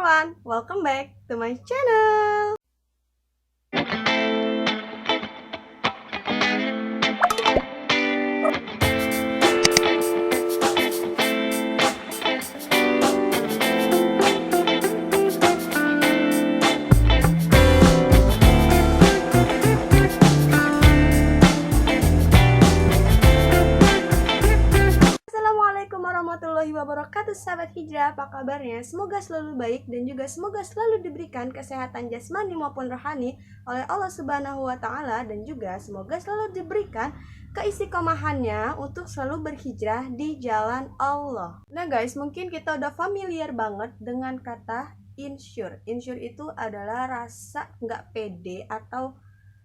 everyone, welcome back to my channel. Assalamualaikum warahmatullahi wabarakatuh, sahabat hijrah, apa kabarnya? Semoga selalu baik dan juga semoga selalu diberikan kesehatan jasmani maupun rohani oleh Allah Subhanahu wa Ta'ala, dan juga semoga selalu diberikan keistiqomahannya untuk selalu berhijrah di jalan Allah. Nah guys, mungkin kita udah familiar banget dengan kata insecure. Insecure itu adalah rasa nggak pede atau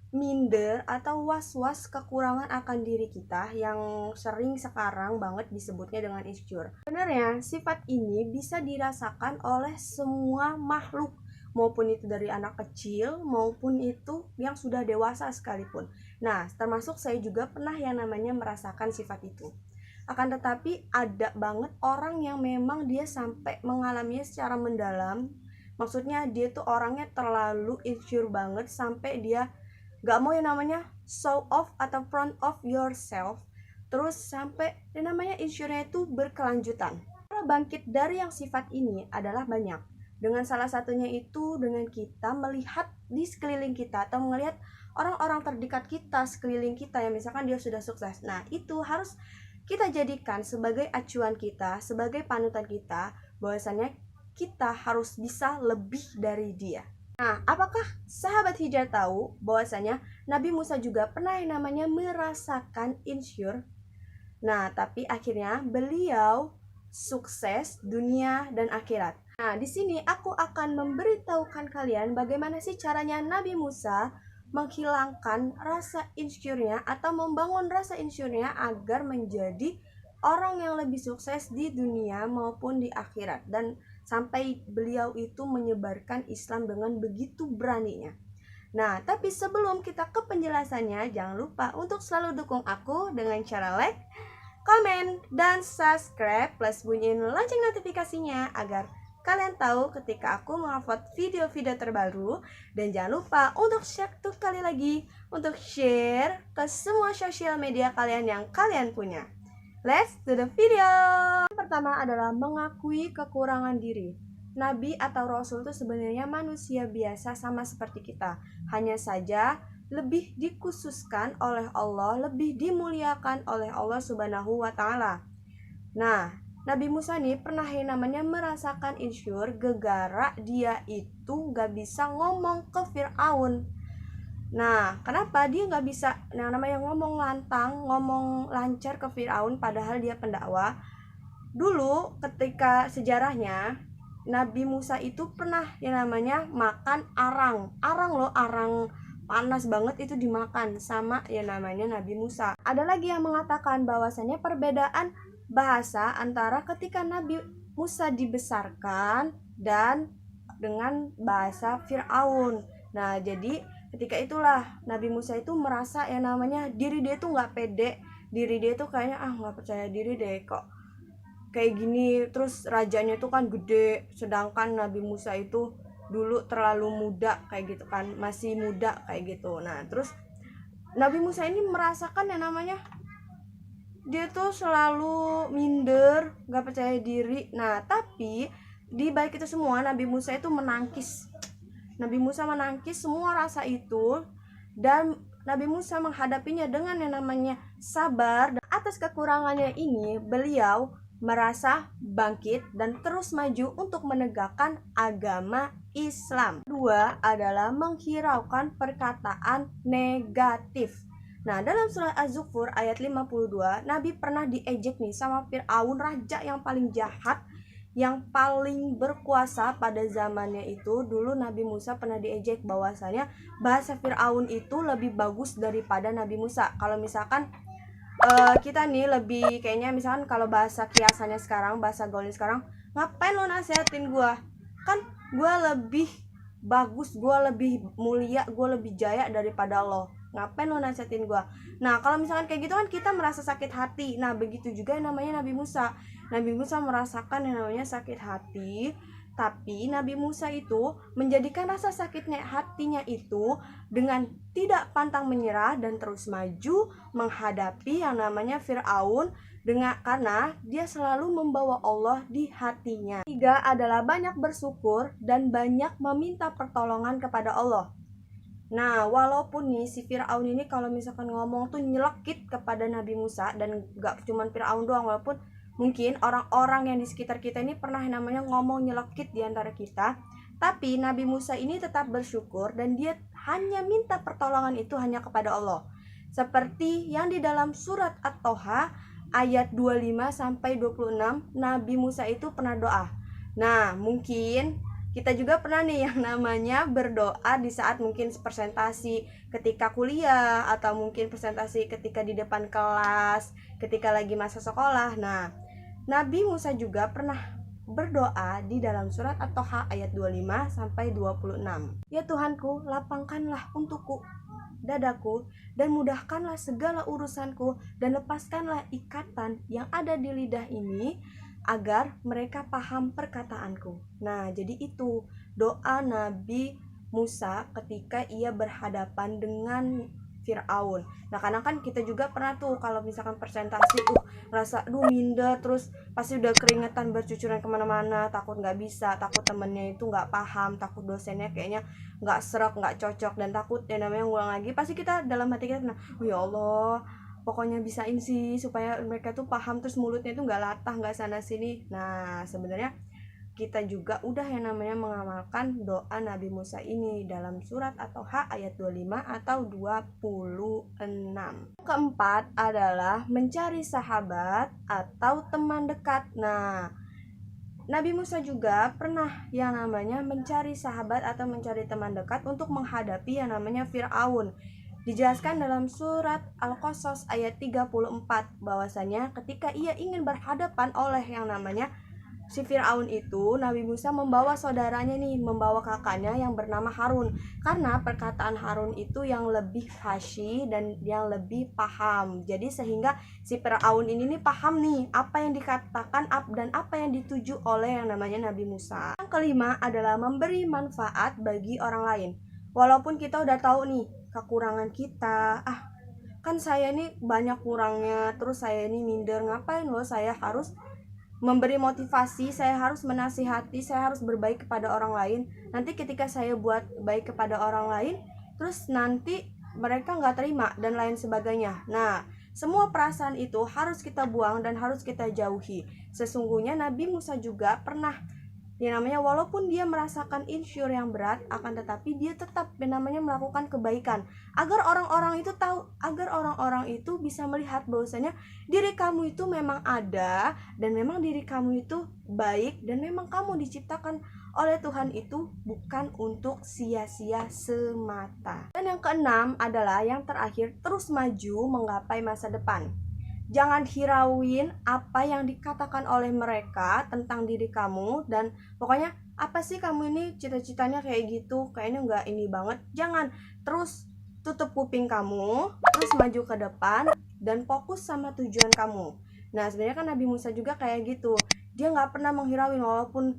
minder atau was-was kekurangan akan diri kita yang sering sekarang banget disebutnya dengan insecure. Sebenarnya sifat ini bisa dirasakan oleh semua makhluk, maupun itu dari anak kecil maupun itu yang sudah dewasa sekalipun. Nah, termasuk saya juga pernah yang namanya merasakan sifat itu. Akan tetapi ada banget orang yang memang dia sampai mengalaminya secara mendalam. Maksudnya dia tuh orangnya terlalu insecure banget sampai dia gak mau yang namanya show off atau front of yourself, terus sampai yang namanya insecure-nya itu berkelanjutan. Cara bangkit dari yang sifat ini adalah banyak. Dengan salah satunya itu dengan kita melihat di sekeliling kita atau melihat orang-orang terdekat kita sekeliling kita yang misalkan dia sudah sukses. Nah, itu harus kita jadikan sebagai acuan kita, sebagai panutan kita, bahwasannya kita harus bisa lebih dari dia. Nah, apakah sahabat hijrah tahu bahwasanya Nabi Musa juga pernah yang namanya merasakan insecure? Nah, tapi akhirnya beliau sukses dunia dan akhirat. Nah, di sini aku akan memberitahukan kalian bagaimana sih caranya Nabi Musa menghilangkan rasa insecure-nya atau membangun rasa insecure-nya agar menjadi orang yang lebih sukses di dunia maupun di akhirat, dan sampai beliau itu menyebarkan Islam dengan begitu beraninya. Nah, tapi sebelum kita ke penjelasannya, jangan lupa untuk selalu dukung aku dengan cara like, komen, dan subscribe, plus bunyiin lonceng notifikasinya agar kalian tahu ketika aku mengupload video-video terbaru. Dan jangan lupa untuk satu kali lagi untuk share ke semua sosial media kalian yang kalian punya. Let's do the video. Yang pertama adalah mengakui kekurangan diri. Nabi atau Rasul itu sebenarnya manusia biasa sama seperti kita. Hanya saja lebih dikhususkan oleh Allah, lebih dimuliakan oleh Allah Subhanahu wa Ta'ala. Nah, Nabi Musa nih pernah yang namanya merasakan insecure gegara dia itu gak bisa ngomong ke Fir'aun. Nah, kenapa dia nggak bisa yang namanya ngomong lantang, ngomong lancar ke Firaun padahal dia pendakwah? Dulu ketika sejarahnya Nabi Musa itu pernah yang namanya makan arang. Arang loh, arang panas banget itu dimakan sama yang namanya Nabi Musa. Ada lagi yang mengatakan bahwasannya perbedaan bahasa antara ketika Nabi Musa dibesarkan dan dengan bahasa Firaun. Nah, jadi ketika itulah Nabi Musa itu merasa yang namanya diri dia tuh nggak pede, diri dia tuh kayaknya nggak percaya diri deh kok kayak gini, terus rajanya tuh kan gede, sedangkan Nabi Musa itu dulu terlalu muda kayak gitu kan, masih muda kayak gitu. Nah, terus Nabi Musa ini merasakan yang namanya dia tuh selalu minder, nggak percaya diri. Nah, tapi di balik itu semua Nabi Musa itu menangkis. Nabi Musa menangkis semua rasa itu, dan Nabi Musa menghadapinya dengan yang namanya sabar. Dan atas kekurangannya ini beliau merasa bangkit dan terus maju untuk menegakkan agama Islam. Kedua adalah menghiraukan perkataan negatif. Nah, dalam surah Az-Zukhruf ayat 52, Nabi pernah diejek nih sama Fir'aun, raja yang paling jahat, yang paling berkuasa pada zamannya itu. Dulu Nabi Musa pernah diejek bahwasanya bahasa Fir'aun itu lebih bagus daripada Nabi Musa. Kalau misalkan kita nih lebih kayaknya misalkan kalau bahasa kiasannya sekarang, bahasa gaulnya sekarang, ngapain lo nasihatin gue? Kan gue lebih bagus, gue lebih mulia, gue lebih jaya daripada lo. Ngapain lo nasihatin gue? Nah, kalau misalkan kayak gitu kan kita merasa sakit hati. Nah, begitu juga yang namanya Nabi Musa. Nabi Musa merasakan yang namanya sakit hati Tapi Nabi Musa itu menjadikan rasa sakitnya hatinya itu dengan tidak pantang menyerah dan terus maju menghadapi yang namanya Fir'aun karena dia selalu membawa Allah di hatinya. Tiga adalah banyak bersyukur dan banyak meminta pertolongan kepada Allah. Nah, walaupun nih si Fir'aun ini kalau misalkan ngomong tuh nyelekit kepada Nabi Musa, dan gak cuma Fir'aun doang, walaupun mungkin orang-orang yang di sekitar kita ini pernah namanya ngomong nyelekit di antara kita, tapi Nabi Musa ini tetap bersyukur dan dia hanya minta pertolongan itu hanya kepada Allah. Seperti yang di dalam surat At-Toha ayat 25 sampai 26, Nabi Musa itu pernah doa. Nah, mungkin kita juga pernah nih yang namanya berdoa di saat mungkin presentasi ketika kuliah, atau mungkin presentasi ketika di depan kelas, ketika lagi masa sekolah. Nah, Nabi Musa juga pernah berdoa di dalam surat At-Toha ayat 25 sampai 26. Ya Tuhanku, lapangkanlah untukku dadaku dan mudahkanlah segala urusanku dan lepaskanlah ikatan yang ada di lidah ini agar mereka paham perkataanku. Nah, jadi itu doa Nabi Musa ketika ia berhadapan dengan Fir'aun. Nah, karena kan kita juga pernah tuh kalau misalkan presentasi ngerasa minder, terus pasti udah keringetan bercucuran kemana-mana, takut nggak bisa, takut temennya itu nggak paham, takut dosennya kayaknya nggak serak, nggak cocok, dan takut ya namanya ngulang lagi. Pasti kita dalam hati kita, oh ya Allah, pokoknya bisain sih supaya mereka tuh paham, terus mulutnya tuh nggak latah, nggak sana sini. Nah, sebenarnya kita juga udah yang namanya mengamalkan doa Nabi Musa ini dalam surat At-Toha ayat 25 atau 26. Keempat adalah mencari sahabat atau teman dekat. Nah, Nabi Musa juga pernah yang namanya mencari sahabat atau mencari teman dekat untuk menghadapi yang namanya Fir'aun. Dijelaskan dalam surat Al-Qasas ayat 34 bahwasanya ketika ia ingin berhadapan oleh yang namanya si Fir'aun itu, Nabi Musa membawa saudaranya nih, membawa kakaknya yang bernama Harun, karena perkataan Harun itu yang lebih fasih dan yang lebih paham. Jadi sehingga si Fir'aun ini nih paham nih apa yang dikatakan dan apa yang dituju oleh yang namanya Nabi Musa. Yang kelima adalah memberi manfaat bagi orang lain. Walaupun kita udah tahu nih kekurangan kita, kan saya ini banyak kurangnya, terus saya ini minder, ngapain loh saya harus memberi motivasi, saya harus menasihati, saya harus berbaik kepada orang lain. Nanti ketika saya buat baik kepada orang lain, terus nanti mereka nggak terima dan lain sebagainya. Nah, semua perasaan itu harus kita buang dan harus kita jauhi. Sesungguhnya Nabi Musa juga pernah yang namanya walaupun dia merasakan insecure yang berat, akan tetapi dia tetap yang namanya melakukan kebaikan agar orang-orang itu tahu, agar orang-orang itu bisa melihat bahwasanya diri kamu itu memang ada dan memang diri kamu itu baik dan memang kamu diciptakan oleh Tuhan itu bukan untuk sia-sia semata. Dan yang keenam adalah yang terakhir, terus maju menggapai masa depan. Jangan hirauin apa yang dikatakan oleh mereka tentang diri kamu, dan pokoknya apa sih kamu ini cita-citanya kayak gitu, kayaknya nggak ini banget. Jangan, terus tutup kuping kamu, terus maju ke depan dan fokus sama tujuan kamu. Nah, sebenarnya kan Nabi Musa juga kayak gitu, dia nggak pernah menghirauin walaupun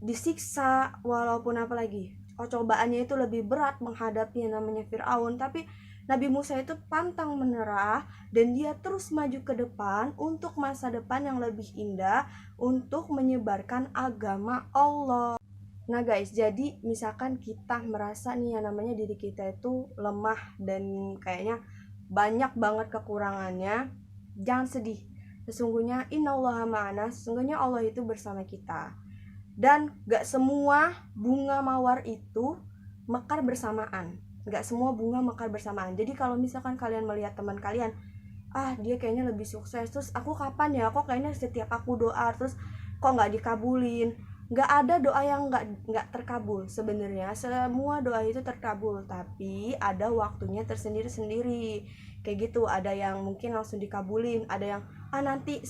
disiksa, walaupun apalagi cobaannya itu lebih berat menghadapi yang namanya Fir'aun, tapi Nabi Musa itu pantang menyerah dan dia terus maju ke depan untuk masa depan yang lebih indah, untuk menyebarkan agama Allah. Nah guys, jadi misalkan kita merasa nih yang namanya diri kita itu lemah dan kayaknya banyak banget kekurangannya, jangan sedih. Sesungguhnya innallaha ma'ana, sesungguhnya Allah itu bersama kita. Dan gak semua bunga mawar itu mekar bersamaan. Gak semua bunga mekar bersamaan. Jadi kalau misalkan kalian melihat teman kalian, dia kayaknya lebih sukses, terus aku kapan ya, kok kayaknya setiap aku doa terus kok gak dikabulin. Gak ada doa yang gak terkabul. Sebenarnya semua doa itu terkabul, tapi ada waktunya tersendiri-sendiri. Kayak gitu, ada yang mungkin langsung dikabulin, ada yang nanti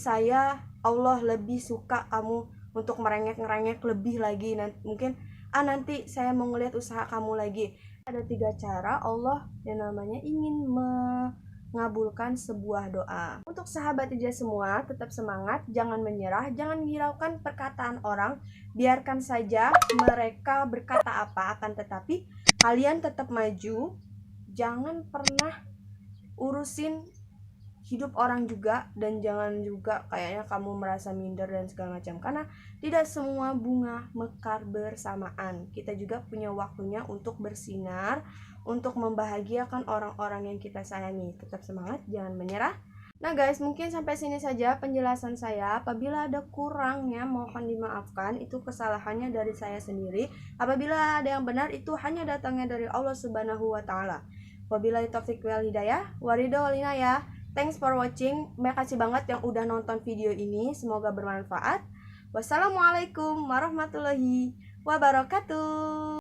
Allah lebih suka kamu untuk merengek-ngerengek lebih lagi, mungkin nanti saya mau ngeliat usaha kamu lagi. Ada 3 cara Allah yang namanya ingin mengabulkan sebuah doa. Untuk sahabat hijrah semua, tetap semangat, jangan menyerah, jangan hiraukan perkataan orang, biarkan saja mereka berkata apa, akan tetapi kalian tetap maju, jangan pernah urusin hidup orang juga, dan jangan juga kayaknya kamu merasa minder dan segala macam, karena tidak semua bunga mekar bersamaan. Kita juga punya waktunya untuk bersinar, untuk membahagiakan orang-orang yang kita sayangi. Tetap semangat, jangan menyerah. Nah guys, mungkin sampai sini saja penjelasan saya. Apabila ada kurangnya mohon dimaafkan, itu kesalahannya dari saya sendiri. Apabila ada yang benar, itu hanya datangnya dari Allah Subhanahu wa taala. Wabillahi taufik wal hidayah, waridho wal inayah. Thanks for watching. Makasih banget yang udah nonton video ini. Semoga bermanfaat. Wassalamualaikum warahmatullahi wabarakatuh.